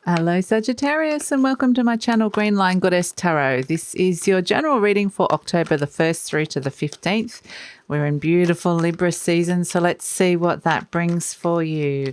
Hello Sagittarius and welcome to my channel GreenLion Goddess Tarot. This is your general reading for October the 1st through to the 15th. We're in beautiful Libra season, so let's see what that brings for you.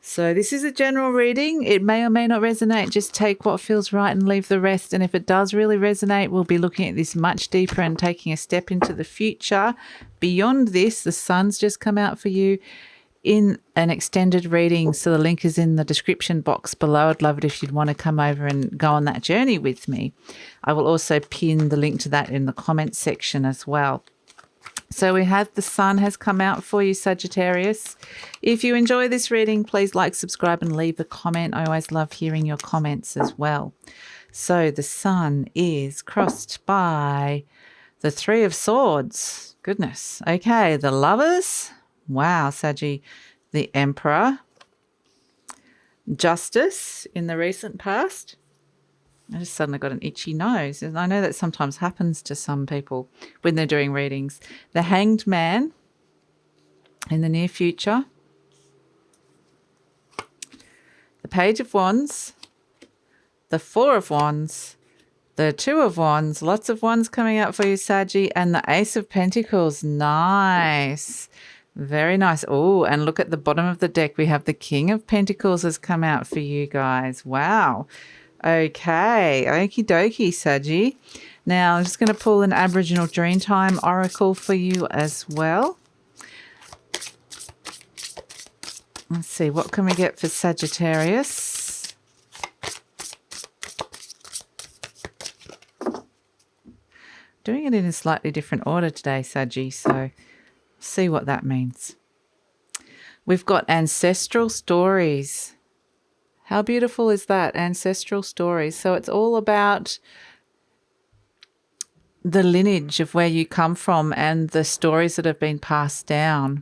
So this is a general reading. It may or may not resonate. Just take what feels right and leave the rest. And if it does really resonate, we'll be looking at this much deeper and taking a step into the future. Beyond this, the sun's just come out for you in an extended reading, so the link is in the description box below. I'd love it if you'd want to come over and go on that journey with me. I will also pin the link to that in the comments section as well. So we have the sun has come out for you, Sagittarius. If you enjoy this reading, please like, subscribe and leave a comment. I always love hearing your comments as well. So the sun is crossed by the Three of Swords. Goodness. Okay, the Lovers. Wow, Saggy, the Emperor, Justice in the recent past. I just suddenly got an itchy nose. And I know that sometimes happens to some people when they're doing readings. The Hanged Man in the near future. The Page of Wands. The Four of Wands. The Two of Wands. Lots of wands coming out for you, Saggy. And the Ace of Pentacles. Nice. Very nice. Oh, and look at the bottom of the deck. We have the King of Pentacles has come out for you guys. Wow. Okay. Okie dokie, Saggy. Now, I'm just going to pull an Aboriginal Dreamtime Oracle for you as well. Let's see. What can we get for Sagittarius? Doing it in a slightly different order today, Saggy, so see what that means. We've got ancestral stories. How beautiful is that? Ancestral stories. So it's all about the lineage of where you come from and the stories that have been passed down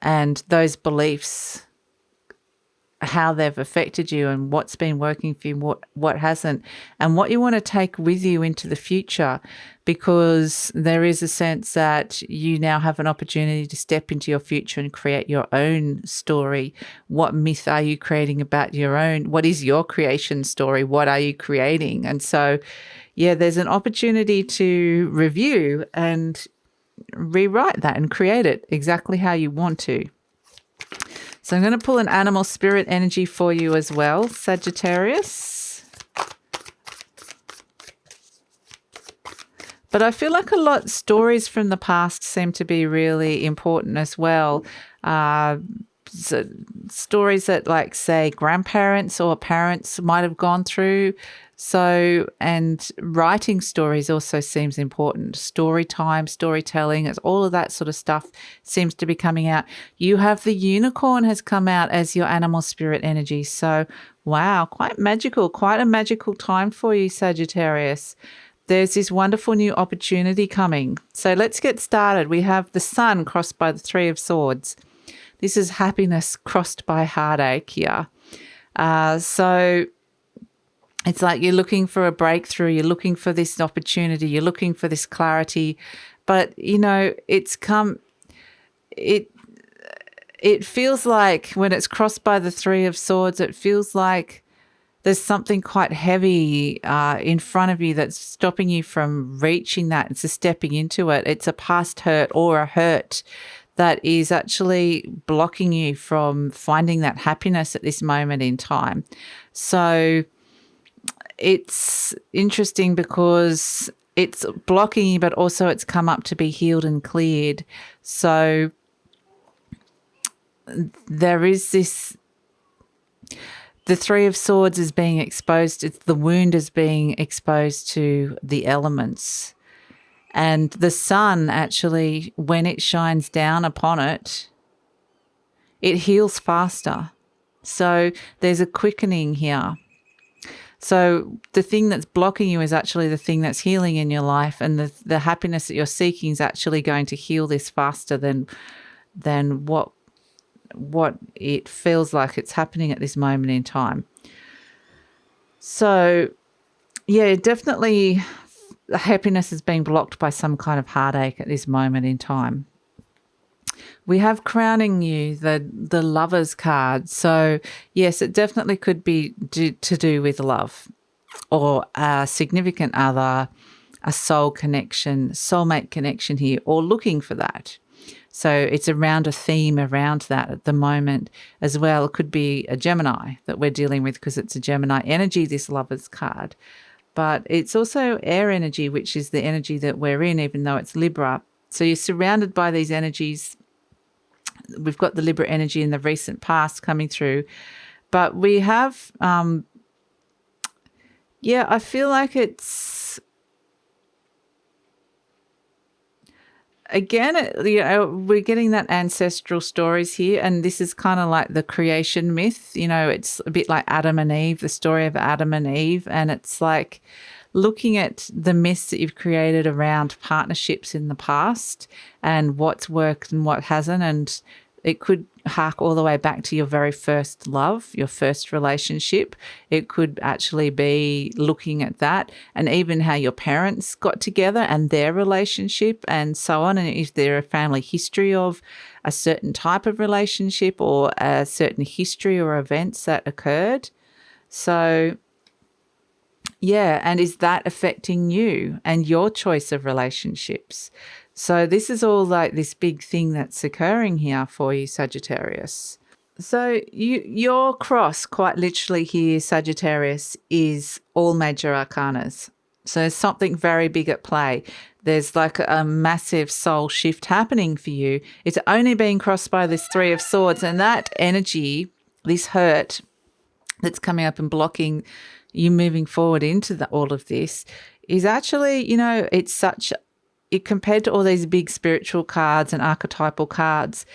and those beliefs, how they've affected you and what's been working for you, what hasn't, and what you want to take with you into the future, because there is a sense that you now have an opportunity to step into your future and create your own story. What myth are you creating about your own? What is your creation story? What are you creating? And so, yeah, there's an opportunity to review and rewrite that and create it exactly how you want to. So I'm going to pull an animal spirit energy for you as well, Sagittarius. But I feel like stories from the past seem to be really important as well. So stories that, like, say, grandparents or parents might have gone through. So, and writing stories also seems important. Story time, storytelling, it's all of that sort of stuff seems to be coming out. You have the unicorn has come out as your animal spirit energy. So, wow, quite magical, quite a magical time for you, Sagittarius. There's this wonderful new opportunity coming. So let's get started. We have the sun crossed by the Three of Swords. This is happiness crossed by heartache here. So it's like you're looking for a breakthrough, you're looking for this opportunity, you're looking for this clarity, but you know, it feels like when it's crossed by the Three of Swords, it feels like there's something quite heavy in front of you that's stopping you from reaching that. It's a stepping into it. It's a past hurt or a hurt that is actually blocking you from finding that happiness at this moment in time. So it's interesting because it's blocking you, but also it's come up to be healed and cleared. So there is this, the Three of Swords is being exposed. It's the wound is being exposed to the elements. And the sun actually, when it shines down upon it, it heals faster. So there's a quickening here. So the thing that's blocking you is actually the thing that's healing in your life, and the happiness that you're seeking is actually going to heal this faster than what it feels like it's happening at this moment in time. So, yeah, definitely happiness is being blocked by some kind of heartache at this moment in time. we have crowning you, the Lovers card. So yes, it definitely could be to do with love or a significant other, a soul connection, soulmate connection here, or looking for that. So it's around a theme around that at the moment as well. It could be a Gemini that we're dealing with because it's a Gemini energy, this Lovers card. But it's also air energy, which is the energy that we're in, even though it's Libra. So you're surrounded by these energies. We've got the Libra energy in the recent past coming through. But we have, I feel like it's, again, we're getting that ancestral stories here, and this is kind of like the creation myth. It's a bit like Adam and Eve, the story of Adam and Eve, and it's like looking at the myths that you've created around partnerships in the past and what's worked and what hasn't, and it could hark all the way back to your very first love, your first relationship. It could actually be looking at that, and even how your parents got together and their relationship and so on. And if there a family history of a certain type of relationship or a certain history or events that occurred. So yeah, and is that affecting you and your choice of relationships? So this is all like this big thing that's occurring here for you, Sagittarius. So your cross, quite literally here, Sagittarius, is all major arcanas. So there's something very big at play. There's like a massive soul shift happening for you. It's only being crossed by this Three of Swords, and that energy, this hurt that's coming up and blocking you moving forward into all of this is actually, it's such, compared to all these big spiritual cards and archetypal cards,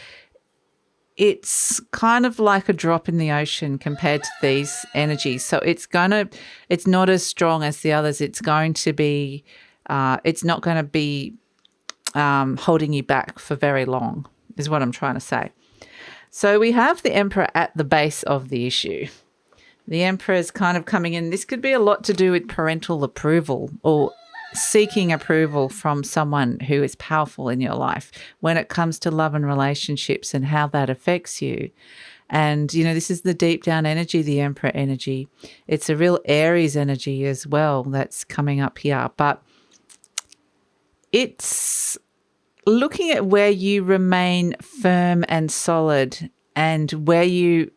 it's kind of like a drop in the ocean compared to these energies. So it's not as strong as the others. It's going to be, it's not going to be holding you back for very long, is what I'm trying to say. So we have the Emperor at the base of the issue. The Emperor is kind of coming in. This could be a lot to do with parental approval or seeking approval from someone who is powerful in your life when it comes to love and relationships and how that affects you. And, this is the deep down energy, the Emperor energy. It's a real Aries energy as well that's coming up here. But it's looking at where you remain firm and solid and where you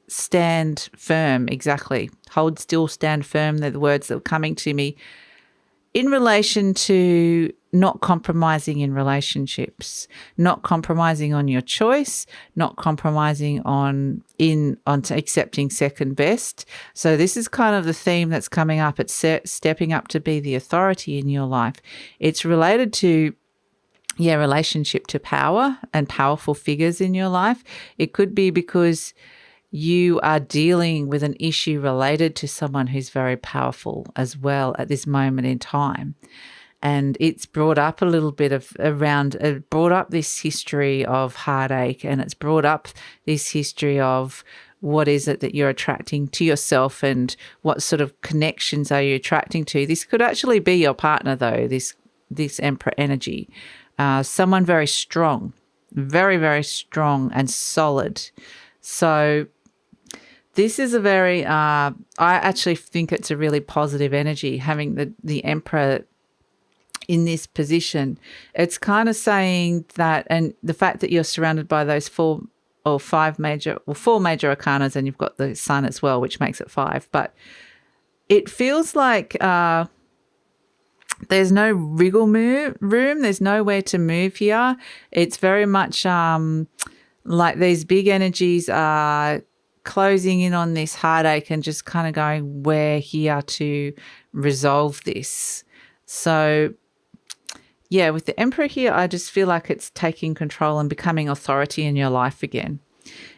stand firm, exactly. Hold still, stand firm. They're the words that are coming to me in relation to not compromising in relationships, not compromising on your choice, not compromising on accepting second best. So this is kind of the theme that's coming up. It's stepping up to be the authority in your life. It's related to relationship to power and powerful figures in your life. It could be because you are dealing with an issue related to someone who's very powerful as well at this moment in time. And it's brought up a little bit brought up this history of heartache, and it's brought up this history of what is it that you're attracting to yourself and what sort of connections are you attracting to. This could actually be your partner though, this Emperor energy. Someone very strong, very, very strong and solid. So this is a very, I actually think it's a really positive energy having the Emperor in this position. It's kind of saying that, and the fact that you're surrounded by those four major arcanas, and you've got the Sun as well, which makes it 5. But it feels like there's no wriggle room. There's nowhere to move here. It's very much like these big energies are closing in on this heartache and just kind of going, we're here to resolve this. So yeah, with the Emperor here, I just feel like it's taking control and becoming authority in your life again.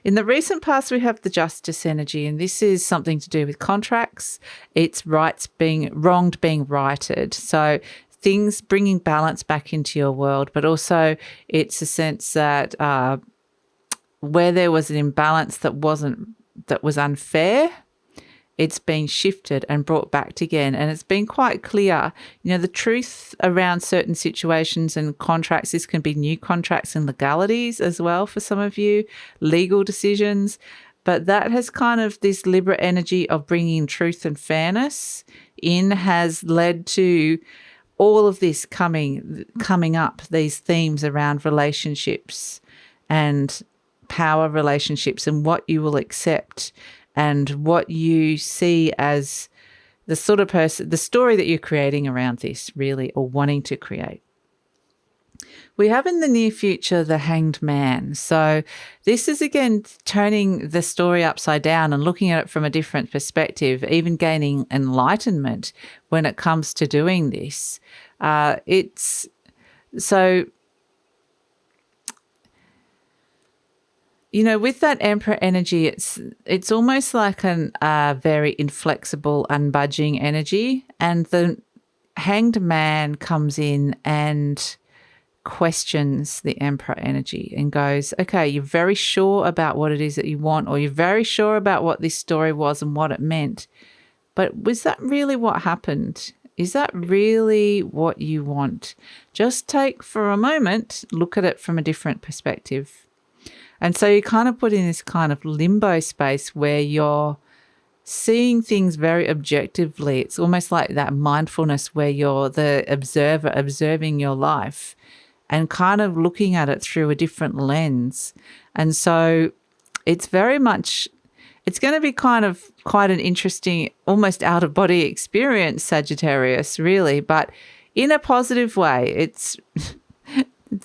In the recent past, we have the Justice energy, and this is something to do with contracts. It's wronged being righted. So things bringing balance back into your world, but also it's a sense that where there was an imbalance that was unfair, it's been shifted and brought back again. And it's been quite clear, the truth around certain situations and contracts. This can be new contracts and legalities as well for some of you, legal decisions. But that has kind of this Libra energy of bringing truth and fairness in has led to all of this coming up, these themes around relationships and power relationships and what you will accept and what you see as the sort of person, the story that you're creating around this really, or wanting to create. We have in the near future the Hanged Man. So this is, again, turning the story upside down and looking at it from a different perspective, even gaining enlightenment when it comes to doing this. It's so, with that Emperor energy, it's almost like a very inflexible, unbudging energy. And the Hanged Man comes in and questions the Emperor energy and goes, okay, you're very sure about what it is that you want, or you're very sure about what this story was and what it meant. But was that really what happened? Is that really what you want? Just take for a moment, look at it from a different perspective. And so you kind of put in this kind of limbo space where you're seeing things very objectively. It's almost like that mindfulness where you're the observer observing your life and kind of looking at it through a different lens. And so it's very much, it's going to be kind of quite an interesting, almost out-of-body experience, Sagittarius, really, but in a positive way. It's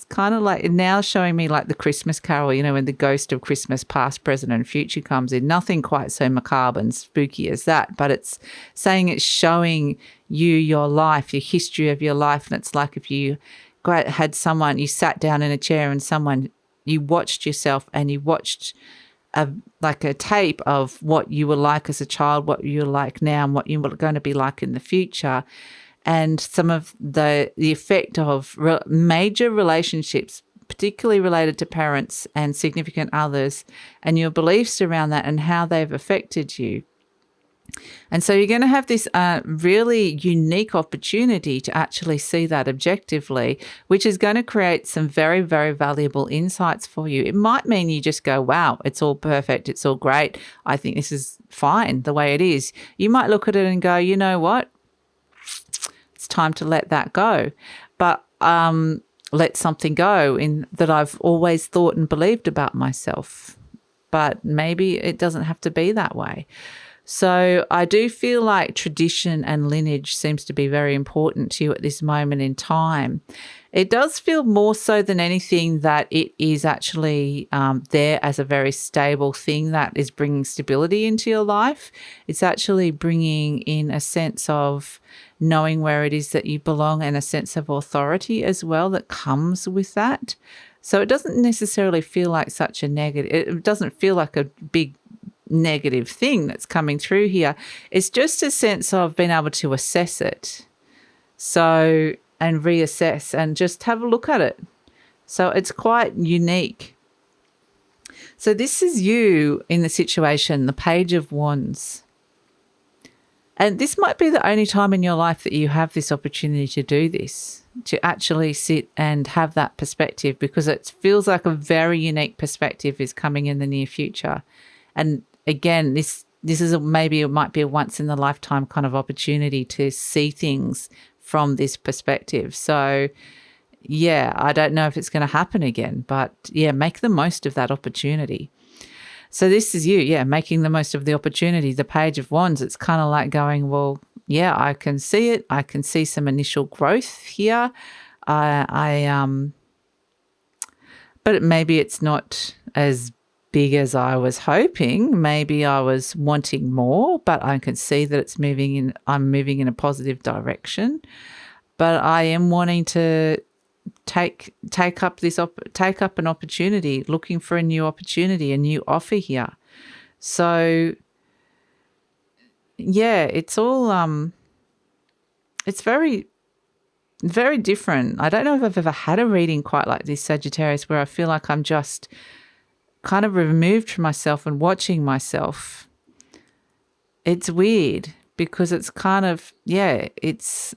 kind of like now showing me like the Christmas Carol, when the ghost of Christmas past, present and future comes in. Nothing quite so macabre and spooky as that, but it's saying, it's showing you your life, your history of your life. And it's like if you had someone, you sat down in a chair and you watched yourself and you watched like a tape of what you were like as a child, what you're like now, and what you were going to be like in the future. And some of the effect of major relationships, particularly related to parents and significant others, and your beliefs around that and how they've affected you. And so you're going to have this really unique opportunity to actually see that objectively, which is going to create some very, very valuable insights for you. It might mean you just go, wow, it's all perfect. It's all great. I think this is fine the way it is. You might look at it and go, you know what? It's time to let that go. But let something go in that I've always thought and believed about myself. But maybe it doesn't have to be that way. So I do feel like tradition and lineage seems to be very important to you at this moment in time. It does feel more so than anything that it is actually there as a very stable thing that is bringing stability into your life. It's actually bringing in a sense of knowing where it is that you belong and a sense of authority as well that comes with that. So it doesn't necessarily feel like such a negative, it doesn't feel like a big negative thing that's coming through here. It's just a sense of being able to assess it. So, and reassess and just have a look at it. So it's quite unique. So this is you in the situation, the Page of Wands. And this might be the only time in your life that you have this opportunity to do this, to actually sit and have that perspective, because it feels like a very unique perspective is coming in the near future. And again, this is maybe it might be a once in a lifetime kind of opportunity to see things from this perspective. So yeah, I don't know if it's going to happen again, but yeah, make the most of that opportunity. So this is you, yeah, making the most of the opportunity. The Page of Wands, it's kind of like going, well, yeah, I can see it. I can see some initial growth here. But maybe it's not as big as I was hoping. Maybe I was wanting more, but I can see that it's moving in. I'm moving in a positive direction. But I am wanting to take up an opportunity, looking for a new opportunity, a new offer here. So yeah, it's all it's very, very different. I don't know if I've ever had a reading quite like this, Sagittarius, where I feel like I'm just kind of removed from myself and watching myself. it's weird because it's kind of, it's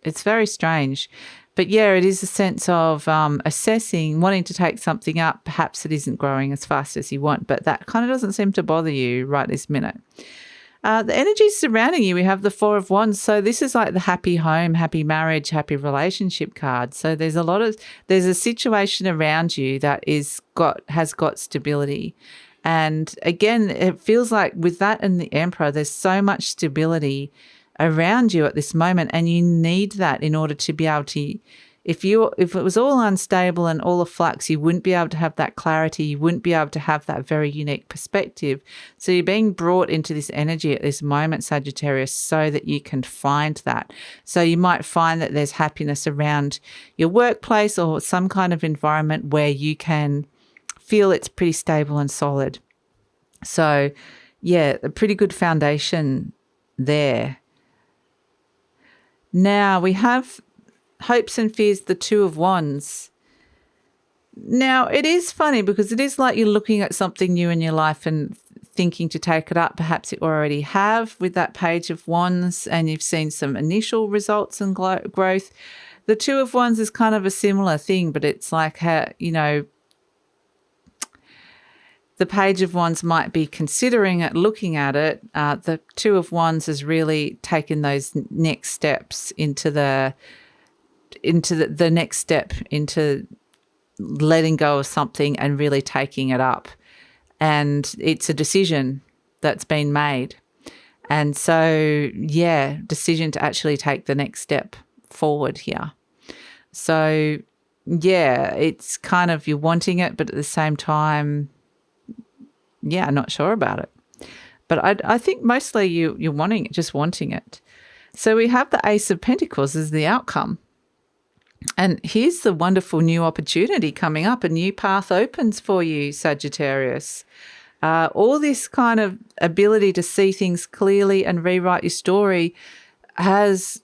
very strange. But yeah, it is a sense of assessing, wanting to take something up. Perhaps it isn't growing as fast as you want, but that kind of doesn't seem to bother you right this minute. The energy surrounding you, we have the Four of Wands. So this is like the happy home, happy marriage, happy relationship card. So there's a situation around you that has got stability. And again, it feels like with that and the Emperor, there's so much stability around you at this moment, and you need that in order to be able to, if it was all unstable and all a flux, you wouldn't be able to have that clarity, you wouldn't be able to have that very unique perspective. So you're being brought into this energy at this moment, Sagittarius, so that you can find that. So you might find that there's happiness around your workplace or some kind of environment where you can feel it's pretty stable and solid. So yeah, a pretty good foundation there. Now we have hopes and fears, the Two of Wands. Now it is funny because it is like you're looking at something new in your life and thinking to take it up. Perhaps you already have with that Page of Wands and you've seen some initial results and growth. The Two of Wands is kind of a similar thing, but it's like how, the Page of Wands might be considering it, looking at it. The Two of Wands has really taken those next steps into the next step into letting go of something and really taking it up. And it's a decision that's been made. And so, yeah, decision to actually take the next step forward here. So, yeah, it's kind of you're wanting it, but at the same time, yeah, not sure about it. But I think mostly you're wanting it, just wanting it. So we have the Ace of Pentacles as the outcome. And here's the wonderful new opportunity coming up. A new path opens for you, Sagittarius. All this kind of ability to see things clearly and rewrite your story has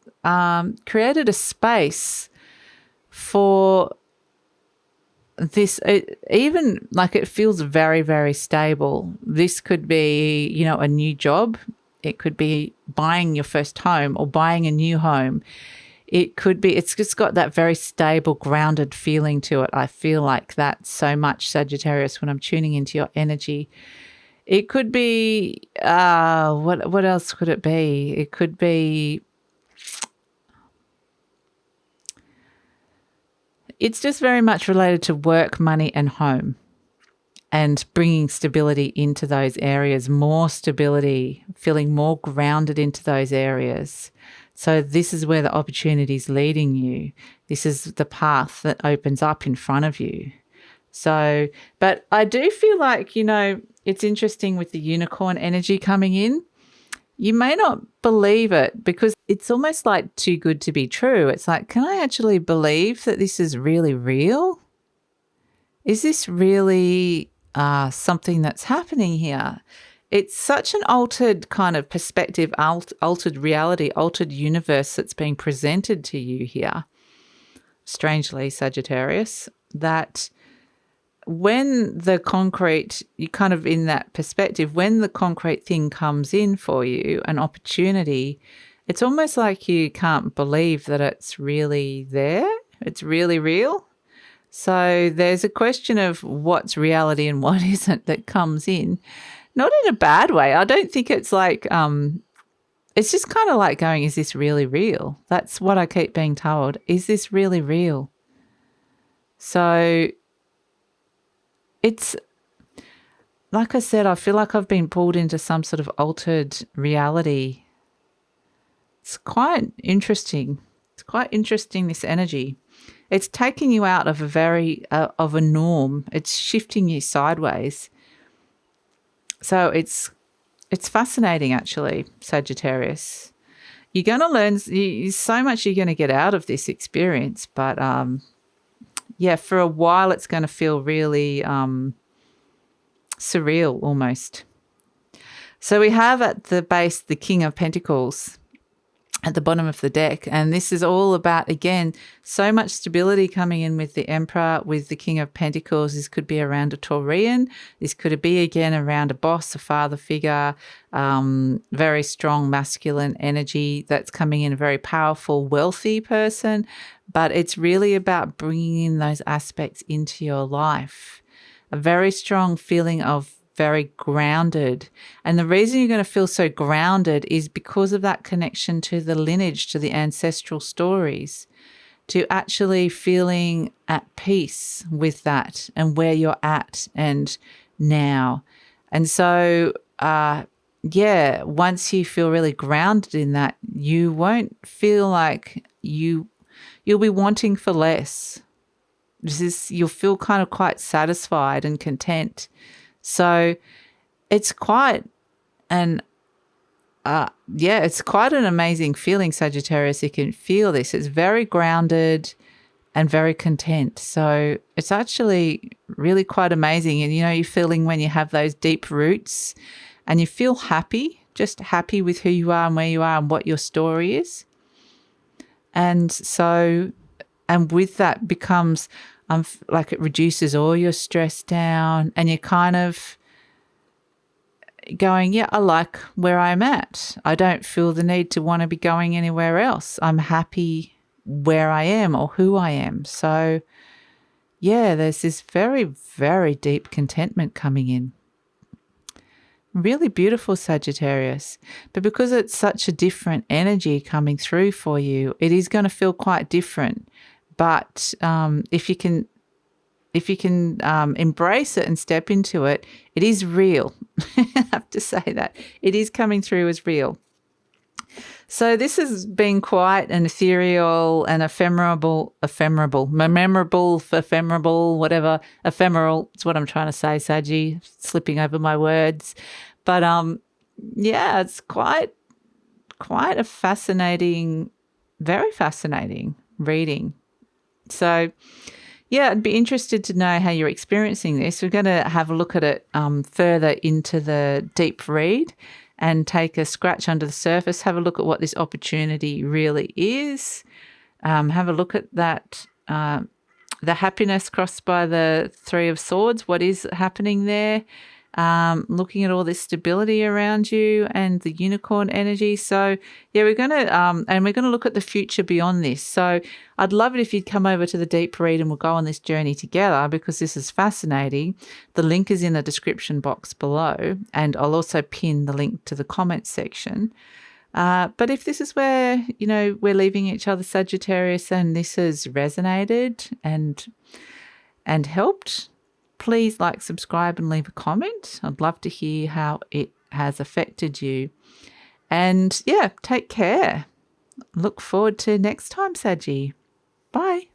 created a space for this, even like it feels very, very stable. This could be, a new job. It could be buying your first home or buying a new home. It could be, it's just got that very stable, grounded feeling to it. I feel like that so much, Sagittarius, when I'm tuning into your energy. It could be, what else could it be? It could be, it's just very much related to work, money, and home, and bringing stability into those areas, more stability, feeling more grounded into those areas. So this is where the opportunity is leading you. This is the path that opens up in front of you. So, but I do feel like, it's interesting with the unicorn energy coming in. You may not believe it because it's almost like too good to be true. It's like, can I actually believe that this is really real? Is this really something that's happening here? It's such an altered kind of perspective, altered reality, altered universe that's being presented to you here, strangely, Sagittarius, that when the concrete, you kind of in that perspective, when the concrete thing comes in for you, an opportunity, it's almost like you can't believe that it's really there. It's really real. So there's a question of what's reality and what isn't that comes in. Not in a bad way. I don't think it's like, it's just kind of like going, is this really real? That's what I keep being told. Is this really real? So it's, like I said, I feel like I've been pulled into some sort of altered reality. It's quite interesting. It's quite interesting, this energy. It's taking you out of of a norm. It's shifting you sideways. So it's fascinating, actually, Sagittarius. You're going to learn so much you're going to get out of this experience. But, yeah, for a while it's going to feel really surreal almost. So we have at the base the King of Pentacles. at the bottom of the deck. And this is all about, again, so much stability coming in with the Emperor, with the King of Pentacles. This could be around a Taurian. This could be, again, around a boss, a father figure, very strong masculine energy that's coming in, a very powerful, wealthy person. But it's really about bringing in those aspects into your life. A very strong feeling of very grounded. And the reason you're going to feel so grounded is because of that connection to the lineage, to the ancestral stories, to actually feeling at peace with that and where you're at and now. And so, yeah, once you feel really grounded in that, you won't feel like you'll be wanting for less. You'll feel kind of quite satisfied and content. So it's quite it's quite an amazing feeling, Sagittarius. You can feel this. It's very grounded and very content. So it's actually really quite amazing. And, you're feeling when you have those deep roots and you feel happy, just happy with who you are and where you are and what your story is. And so, and with that becomes like it reduces all your stress down, and you're kind of going, yeah, I like where I'm at. I don't feel the need to want to be going anywhere else. I'm happy where I am or who I am. So, yeah, there's this very, very deep contentment coming in. Really beautiful, Sagittarius. But because it's such a different energy coming through for you, it is going to feel quite different. But if you can embrace it and step into it, it is real. I have to say that. It is coming through as real. So this has been quite an ethereal and ephemeral, whatever. Ephemeral, it's what I'm trying to say, Saggy, slipping over my words. But yeah, it's quite a fascinating, very fascinating reading. So, yeah, I'd be interested to know how you're experiencing this. We're going to have a look at it further into the deep read and take a scratch under the surface, have a look at what this opportunity really is, have a look at that, the happiness crossed by the Three of Swords, what is happening there, looking at all this stability around you and the unicorn energy. So yeah, we're going to look at the future beyond this. So I'd love it if you'd come over to the deep read and we'll go on this journey together, because this is fascinating. The link is in the description box below, and I'll also pin the link to the comments section. But if this is where, we're leaving each other, Sagittarius, and this has resonated and helped, please like, subscribe, and leave a comment. I'd love to hear how it has affected you. And yeah, take care. Look forward to next time, Saggy. Bye.